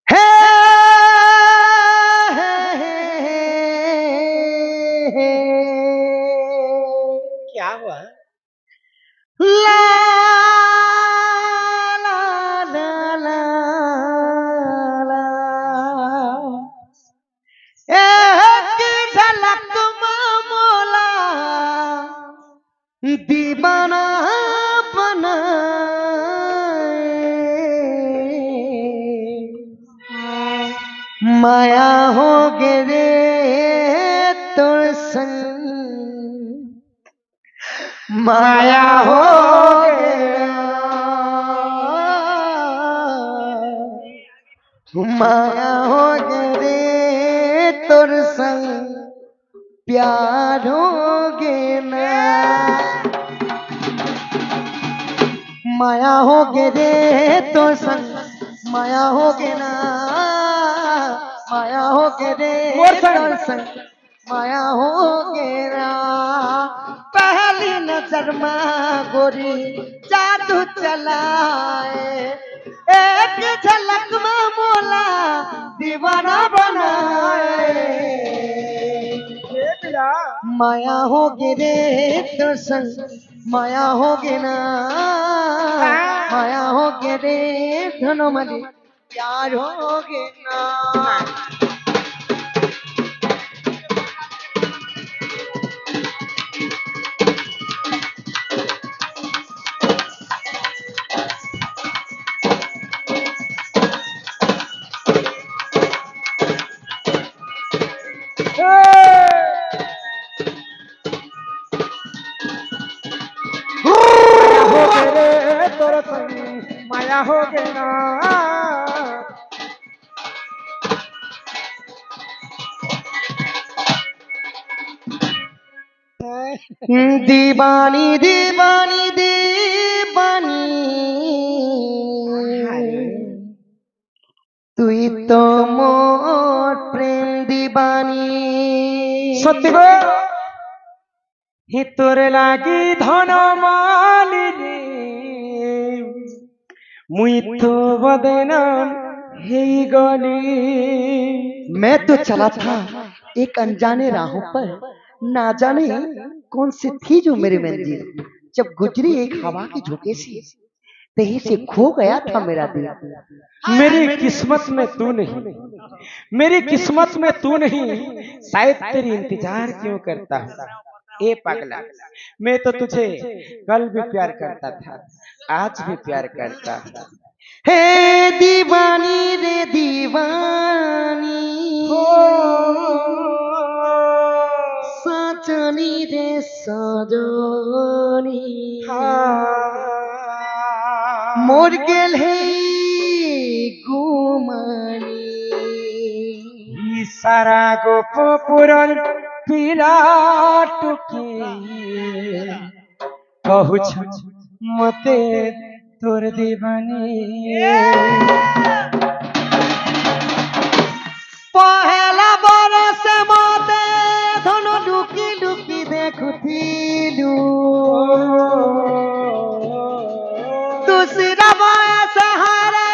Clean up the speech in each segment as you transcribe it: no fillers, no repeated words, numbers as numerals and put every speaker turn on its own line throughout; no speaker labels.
हे
क्या हुआ?
ला ला ला ला ला एक झलक तुम मोला दीवाना बनाए माया हो गे रे तोर संग माया हो गया माया हो गे रे तोर संग प्यार हो गे ना माया हो गे रे तोर संग माया हो गे ना माया हो गे रे तोर संग माया हो गे ना पहली नजर में गोरी जादू चलाए एक झलक में मोला दीवाना बनाए माया हो गे रे तोर संग माया हो गे ना माया हो गे रे धनो मनी प्यार हो गे ना
माया हो गए रे तोर संग माया हो गए ना
दीवानी दीवानी दीवानी তুই তো মোর প্রেম দিবানী
সত্যি গো হি তোর লাগি ধন মালিনী মুই তো বদনাম হেই গলি
मैं तो चला था एक अनजाने राहों पर ना जाने कौन सी थी जो मेरी मंजिल जब गुजरी एक हवा की झोंके से तही से खो गया था मेरा दिल
मेरी किस्मत में तू नहीं मेरी किस्मत में तू नहीं शायद तेरी इंतजार क्यों करता हूँ ए पगला मैं तो तुझे कल भी प्यार करता था आज भी प्यार करता हूँ
हे दीवानी रे दीवानी सजनी रे सजनी मोर गेल हे गुमानी
सारा गोप पुरन पीला टुकी कहू मते तोर दीवानी
पहला बरस मते धन लुकी लुकी देखुथिलु दूसरा बरस हारे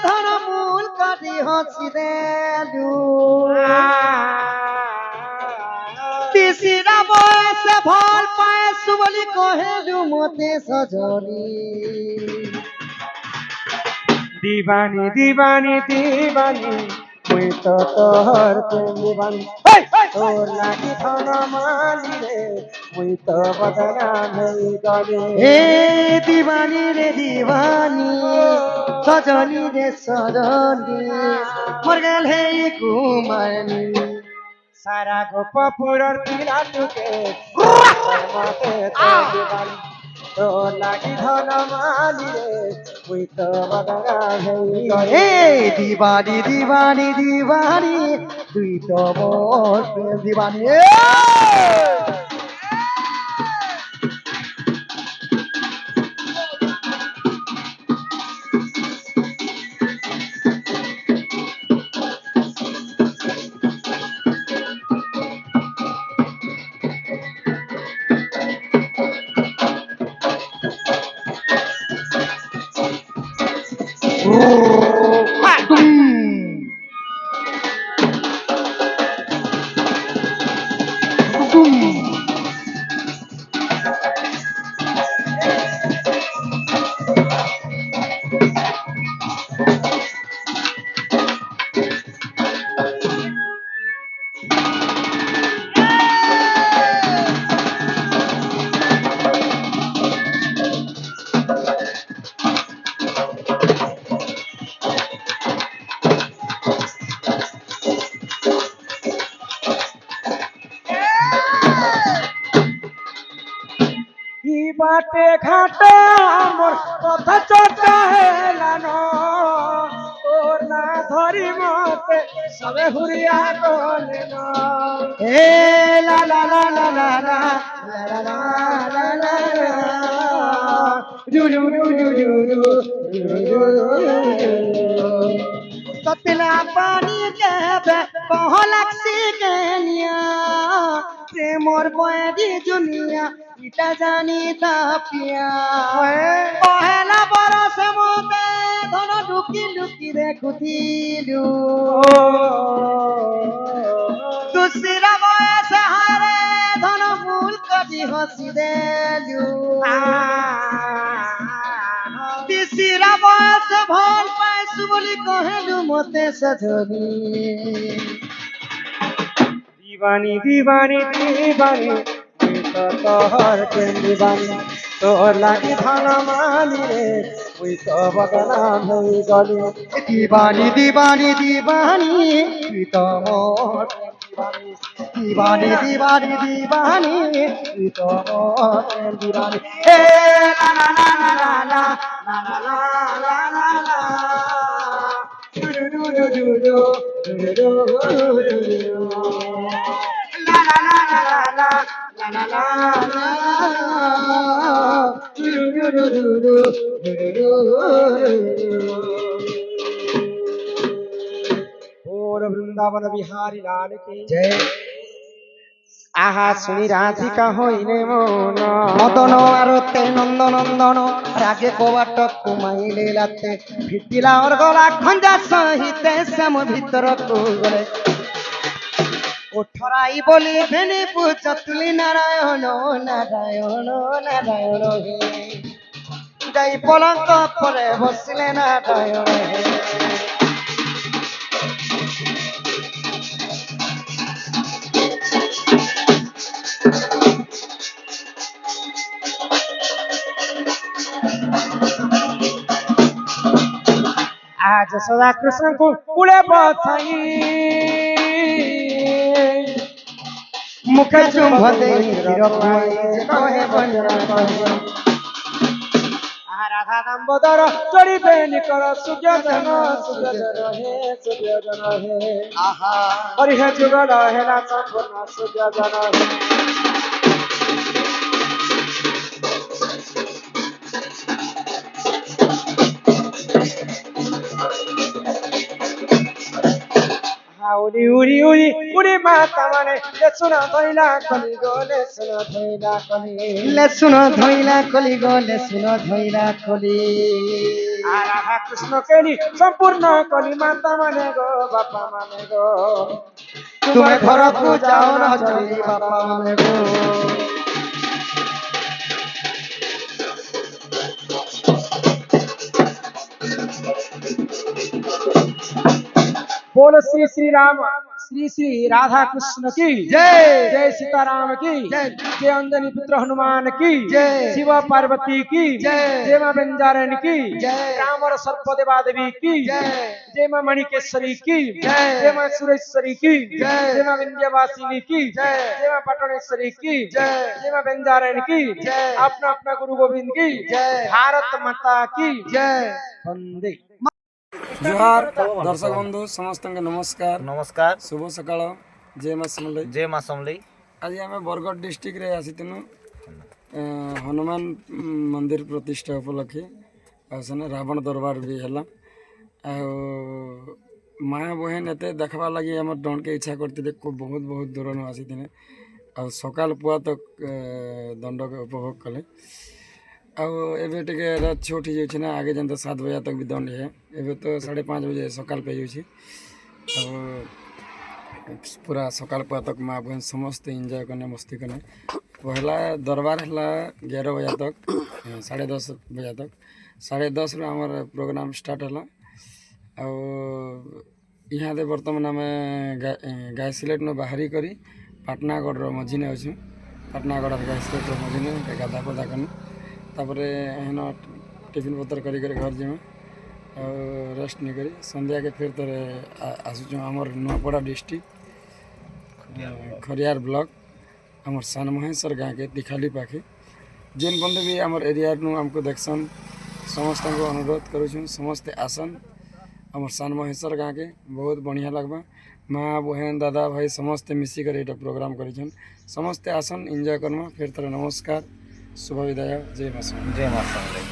धन मूल करी हंसी देलु तीसरा बरस भल पाए सुबली कहेलु मते सजनी
दीवानी दीवानी दीवानी मुई तो तोहर प्रेम दीवानी तोर लागी धन माली रे मुई तो बदनाम नहीं गली
हे दीवानी रे दीवानी सजनी रे सजनी मर गेल हे कुमारनी
सारा गोप पुरर पीला टुके मते तोर दीवानी तोर लागी धन माली रे मुई तो बदनाम नहीं गली
हे दीवानी दीवानी दीवानी तुई तो मोर प्रेम दीवानी
কি বাটে ঘাটে আমার কথা চটা হেলানো তোর না ধরি মতে সবে হুরিয়া গলে না
এ লা লা লা লা লা লা লা লা লা লা লা ডু ডু ডু ডু ডু ডু ততলা পানি দেবে কহলাক্সি কেনিয়া প্রেমর বয়দি জুনিয়া ইটা জানি তাপিয়া পহেলা বরস মতে ধন লুকি লুকি দেখুথিলু দুসরা বয়স হারে ধন ফুল কবি হসি দেলু তিসরা বয়স ভাল পাইছু বলি কহেলু মতে সধনি
দিবানি দিবানি দিবানি তুই তো তোর প্রেম দিবানি তোর লাগি ধন মানি রে তুই তো বদনাম হই গলি
দিবানি দিবানি দিবানি তুই তো মোর দিবানি দিবানি দিবানি তুই তো মোর দিবানি এ লা লা লা লা লা লা লা লা লা লা ডু ডু ডু ডু ডু ডু ডু ডু লা লা লা লা লা লা লা লা ডু ডু ডু ডু ডু ডু
और वृंदावन बिहारी लाल की
जय
आहा सुनी राधिका होइने मन
মদন আরতে নন্দ নন্দন রাগে কবাট কুমাইলে লাতে ভিতিলা ওর গলা খঞ্জা সহিতে শ্যাম ভিতর গলে ওঠরাই বলি ভেনে পুজতুলি নারায়ণ নারায়ণ নারায়ণ হে যাই পলঙ্ক পরে বসিলে নারায়ণ হে
आज सदा कृष्ण को कुले बसाई
মুখ চুম্ব দেই চিরকুয়াই যে কহে বন্দনা কহে
राधा दामोदर चढ़िबे निकर सूर्य जन हे
আহা
हरि हे जुगल हेला संपूर्ण सूर्य जन हे उड़ी उड़ी उड़ी उड़ी माता माने ले सुना धैला कली गो ले सुना धैला कली
লে শুনো ধইলা কলি গো লে শুনো ধইলা কলি
राधा कृष्ण केली संपूर्ण कली माता माने गो बापा माने गो
তুমি ঘরকু যাও না চলি বাপা মানে গো
बोल श्री श्री राम श्री श्री राधा कृष्ण की
जय
जय सीताराम की
जय
जय अंजनी पुत्र हनुमान की
जय
शिव पार्वती की
जय
जय मां बेंजारण की
जय
राम और सर्पदेवा देवी की
जय
जय मां मणिकेश्वरी की
जय
जय मां सुरेश्वरी की
जय
जय मां विंध्यवासिनी की
जय
जय मां पटनेश्वरी की
जय
जय मां बेंजारण की
जय
अपना अपना गुरु गोविंद की
जय
भारत माता की
जय
वंदे
जोहार दर्शक बंधु समस्त नमस्कार
नमस्कार
शुभ सकाळ जय मां समले
जय माँ समलई
आज आम बरगढ़ डिस्ट्रिक्ट रे आसीथिनु हनुमान मंदिर प्रतिष्ठा उपलक्षे आसने रावण दरबार भी हला आ माया बहन एते देखवा लगी आम डन के इच्छा करते बहुत बहुत दूर आसी आ सकाल पुआ तक दंड के उपभोग कले ଆଉ ଏବେ ଟିକେ ରାତ ଛୋଟ ହେଇଯାଉଛି ନା ଆଗେ ଯେନ୍ତା 7 ବଜେ ତକ ବି ଦଣ୍ଡ ହେ ଏବେ ତ 5:30 ବଜେ ସକାଳ ପାଇଯାଉଛି ଆଉ पूरा सकाल पुआ तक माँ बहन समस्त एंजॉय करने मस्ती करने पहला दरबार है 11 बजे तक 10:30 बजे तक 10:30 रू आमर प्रोग्राम स्टार्ट है यहाँ दे बर्तमान आम गाय सिलेट न बाहरी करी पाटनागढ़ मझीने अच्छे पाटनागढ़ गाय सिलेट मझीने गाधा पदा करनु तापर हेन टिफिन पतर करी घर जीमा और रेस्ट नहीं करी संध्या के फिर तर आसुच आमर नुआपड़ा डिस्ट्रिक्ट खरियार ब्लॉक आमर सान महेश्वर गाँव के दिखाली पाखे जेन बंधु भी आमर एरिया आमको देखसन समस्त को अनुरोध करूँ समस्ते आसन आमर सान महेश्वर गाँव के बहुत बढ़िया लगवा माँ बहन दादा भाई समस्ते मिसिकर ये प्रोग्राम कर समस्ते आसन एंजॉय करमा फिर तर नमस्कार शुभ विदाय जय माँ
जय माता